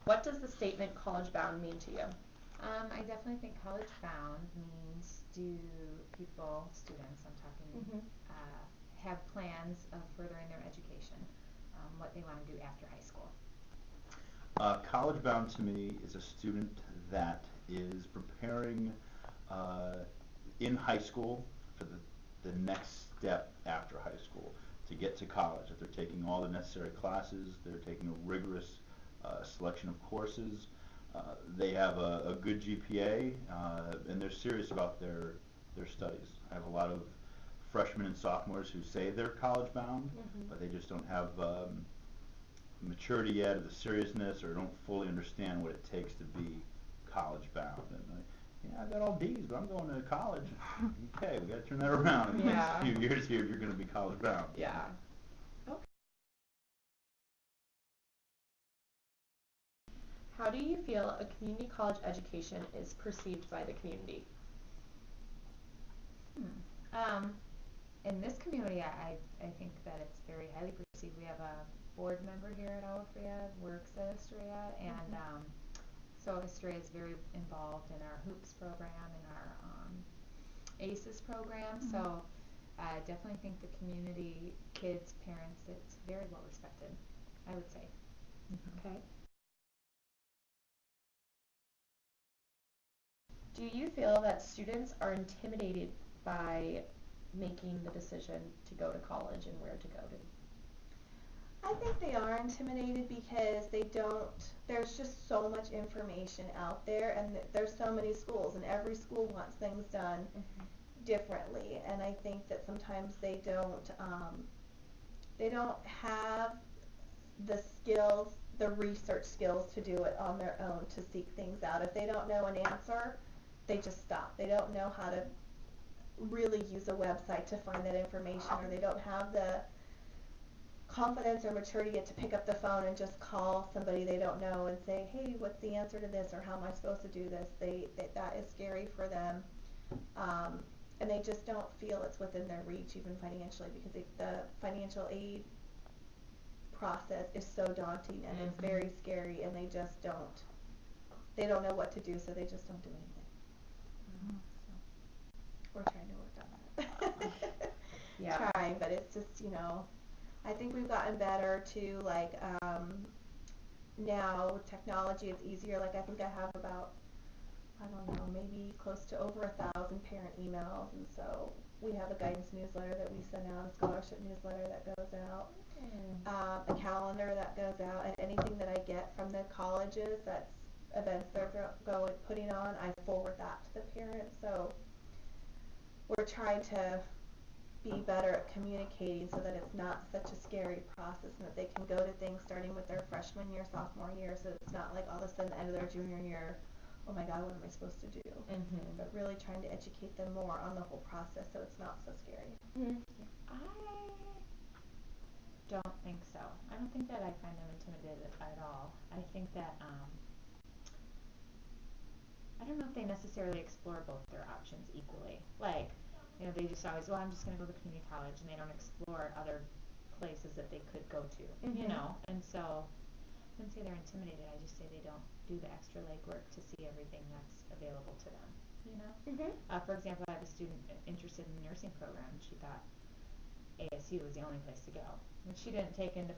What does the statement college bound mean to you? I definitely think college bound means students, I'm talking, have plans of furthering their education, what they want to do after high school. College bound to me is a student that is preparing in high school for the next step after high school to get to college. That they're taking all the necessary classes, they're taking a rigorous selection of courses, they have a good GPA, and they're serious about their studies. I have a lot of freshmen and sophomores who say they're college bound, but they just don't have maturity yet, or the seriousness, or don't fully understand what it takes to be college bound. And I got all D's, but I'm going to college. Okay, we got to turn that around in the next few years here if you're going to be college bound. Yeah. Okay. How do you feel a community college education is perceived by the community? In this community, I think that it's very highly perceived. We have a board member here at Alafria, works at Estrella, and so Estrella is very involved in our hoops program and our ACES program. So I definitely think the community, kids, parents, it's very well respected, I would say. Okay. Do you feel that students are intimidated by making the decision to go to college and where to go to? I think they are intimidated because there's just so much information out there, and there's so many schools, and every school wants things done differently, and I think that sometimes they don't have the skills, the research skills to do it on their own, to seek things out. If they don't know an answer, they just stop. They don't know how to really use a website to find that information, or they don't have the confidence or maturity yet to pick up the phone and just call somebody they don't know and say, hey, what's the answer to this, or how am I supposed to do this? That is scary for them, and they just don't feel it's within their reach, even financially, because the financial aid process is so daunting, and it's very scary, and they don't know what to do, so they just don't do anything. So we're trying to work on that. Trying, but it's just, I think we've gotten better to, like, now with technology it's easier. Like, I think I have about, I don't know, maybe close to over 1,000 parent emails, and so we have a guidance newsletter that we send out, a scholarship newsletter that goes out, a calendar that goes out, and anything that I get from the colleges, that's events they're putting on, I forward that to the parents. So we're trying to be better at communicating so that it's not such a scary process, and that they can go to things starting with their freshman year, sophomore year, so it's not like all of a sudden the end of their junior year, oh my God, what am I supposed to do? But really trying to educate them more on the whole process so it's not so scary. I don't think so. I don't think that I find them intimidated at all. I think that I don't know if they necessarily explore both their options equally. Like, they just always, well, I'm just going to go to community college, and they don't explore other places that they could go to, And so I wouldn't say they're intimidated. I just say they don't do the extra legwork to see everything that's available to them, For example, I have a student interested in the nursing program. She thought ASU was the only place to go. And she didn't take into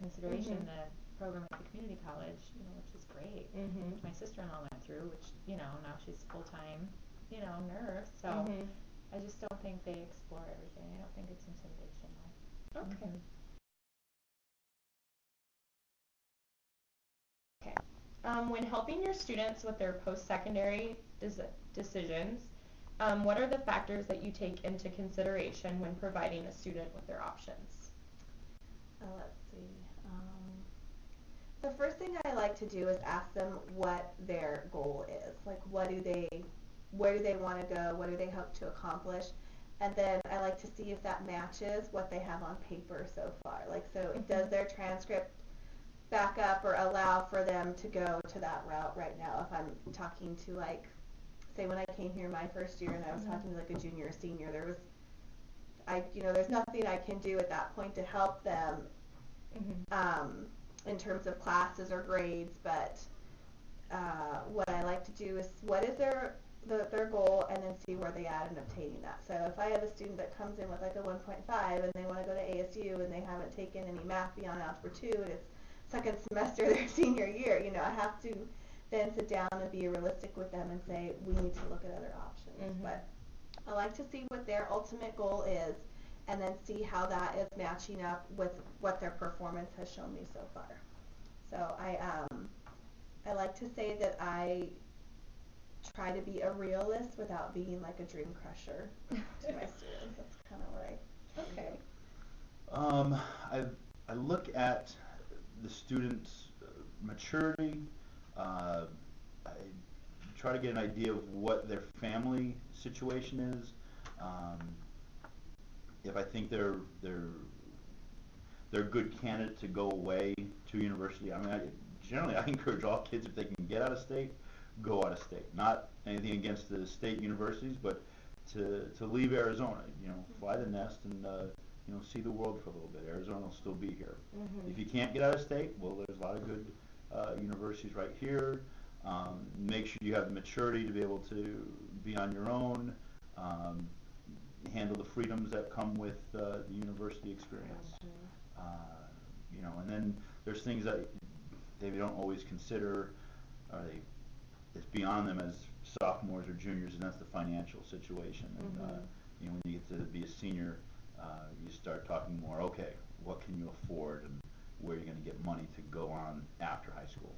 consideration the program at the community college, which is great. Which my sister-in-law went through, which, now she's full-time, nurse. So I just don't think they explore everything. I don't think it's intimidation, though. Okay. When helping your students with their post-secondary decisions, what are the factors that you take into consideration when providing a student with their options? Let's see. The first thing I like to do is ask them what their goal is. Like, where do they want to go? What do they hope to accomplish? And then I like to see if that matches what they have on paper so far. Like, so does their transcript back up or allow for them to go to that route right now? If I'm talking to, like, say when I came here my first year and I was talking to like a junior or senior, there's nothing I can do at that point to help them in terms of classes or grades, but what I like to do is what is their goal, and then see where they at in obtaining that. So if I have a student that comes in with like a 1.5 and they want to go to ASU and they haven't taken any math beyond Algebra 2 and it's second semester of their senior year, you know, I have to then sit down and be realistic with them and say we need to look at other options. Mhm. But I like to see what their ultimate goal is and then see how that is matching up with what their performance has shown me so far. So I like to say that I try to be a realist without being like a dream crusher to my students. That's kind of what I Okay. I look at the students' maturity. I try to get an idea of what their family situation is. If I think they're a good candidate to go away to university. I mean, generally I encourage all kids, if they can get out of state, go out of state. Not anything against the state universities, but to leave Arizona, you know, fly the nest and you know, see the world for a little bit. Arizona will still be here. Mhm. If you can't get out of state, well, there's a lot of good universities right here. Make sure you have the maturity to be able to be on your own. Handle the freedoms that come with the university experience. You know, and then there's things that they don't always consider, or it's beyond them as sophomores or juniors, and that's the financial situation. And you know, when you get to be a senior, you start talking more. Okay, what can you afford, and where you're going to get money to go on after high school.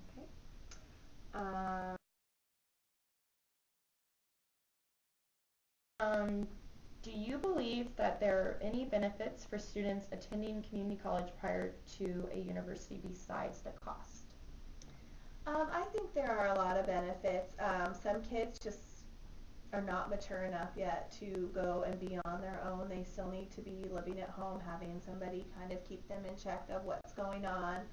Okay. Do you believe that there are any benefits for students attending community college prior to a university besides the cost? I think there are a lot of benefits. Some kids just are not mature enough yet to go and be on their own. They still need to be living at home, having somebody kind of keep them in check of what's going on.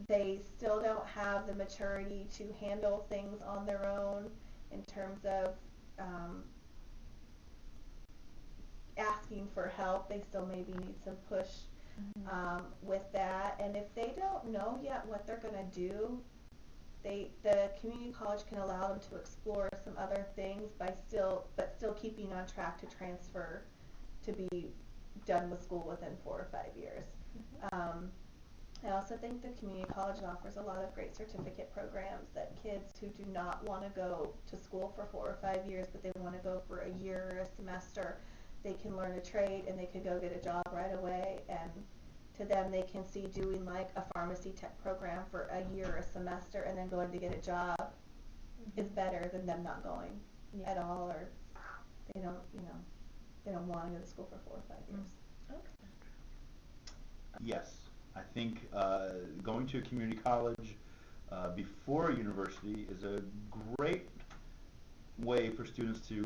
They still don't have the maturity to handle things on their own in terms of asking for help. They still maybe need some push with that. And if they don't know yet what they're going to do, the community college can allow them to explore some other things but still keeping on track to transfer to be done with school within 4 or 5 years. I also think the community college offers a lot of great certificate programs that kids who do not want to go to school for 4 or 5 years, but they want to go for a year or a semester, they can learn a trade and they can go get a job right away. And to them, they can see doing like a pharmacy tech program for a year or a semester and then going to get a job is better than them not going at all, or they don't, you know, they don't want to go to school for 4 or 5 years. Okay. Yes, I think going to a community college before a university is a great way for students to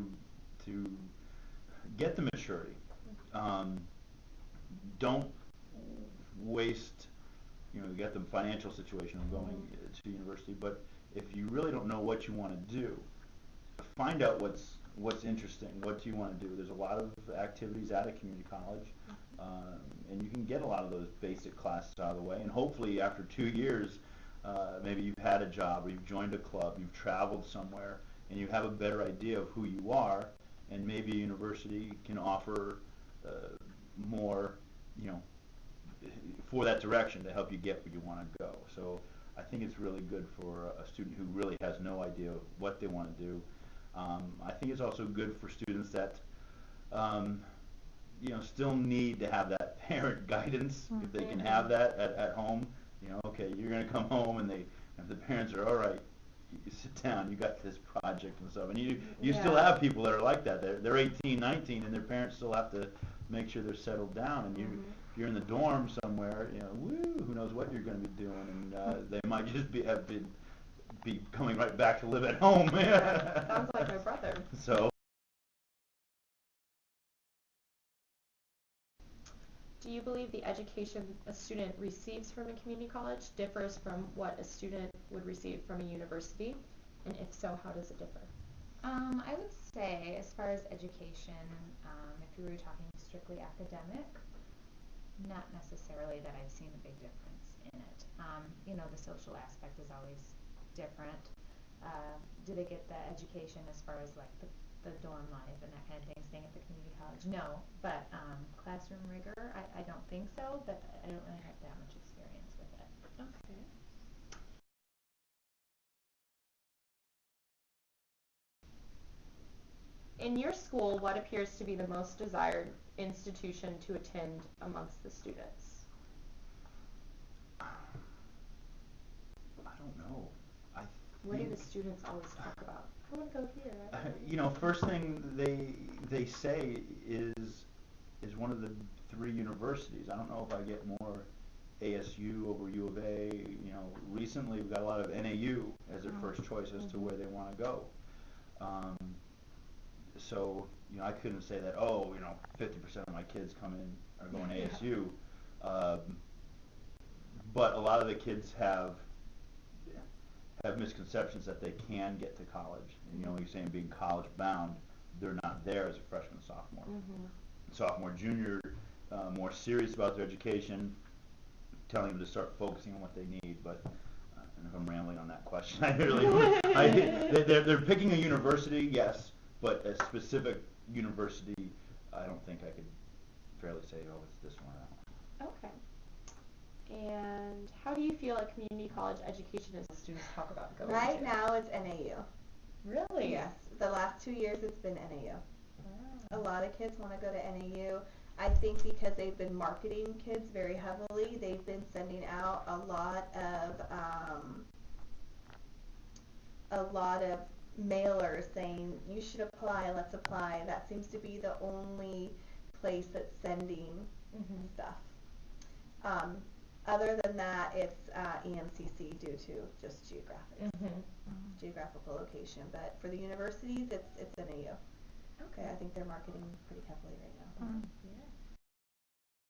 get the maturity. Don't waste, you know, get the financial situation of going to university, but if you really don't know what you want to do, find out what's interesting. What do you want to do? There's a lot of activities at a community college, and you can get a lot of those basic classes out of the way, and hopefully after 2 years, maybe you've had a job or you've joined a club, you've traveled somewhere, and you have a better idea of who you are, and maybe a university can offer more, you know, for that direction to help you get where you want to go. So I think it's really good for a student who really has no idea what they want to do. I think it's also good for students that you know, still need to have that parent guidance, if they can have that at home. You know, okay, you're going to come home, and if the parents are, all right, you sit down, you got this project and stuff, and you still have people that are like that. They're 18, 19, and their parents still have to make sure they're settled down, and if you're in the dorm somewhere, you know, who knows what you're going to be doing, and they might just be coming right back to live at home. Yeah, sounds like my brother. So. Do you believe the education a student receives from a community college differs from what a student would receive from a university? And if so, how does it differ? I would say, as far as education, if we were talking strictly academic, not necessarily that I've seen a big difference in it. You know, the social aspect is always different. Do they get the education as far as like the dorm life and that kind of thing, staying at the community college? No, but classroom rigor, I don't think so, but I don't really have that much experience with it. Okay. In your school, what appears to be the most desired institution to attend amongst the students? I don't know. I What do think, the students always talk about? I want to go here. I wanna go you know, first thing they say is one of the three universities. I don't know if I get more ASU over U of A. You know, recently we've got a lot of NAU as their first choice as to where they want to go. So, you know, I couldn't say that, oh, you know, 50% of my kids come in are going ASU. But a lot of the kids have misconceptions that they can get to college. You know, you're saying being college bound, they're not there as a freshman, sophomore. Sophomore, junior, more serious about their education, telling them to start focusing on what they need. But I don't know if I'm rambling on that question. I really, they're picking a university, yes, but a specific university, I don't think I could fairly say, oh, it's this one or that one. Okay. And how do you feel a community college education as students talk about going Right to? now it's NAU. Really? Yes. The last 2 years it's been NAU. Wow. A lot of kids want to go to NAU. I think because they've been marketing kids very heavily, they've been sending out a lot of mailers saying you should apply, let's apply. That seems to be the only place that's sending stuff. Other than that, it's EMCC due to just geographical location. But for the universities, it's NAU. Okay. I think they're marketing pretty heavily right now. Yeah.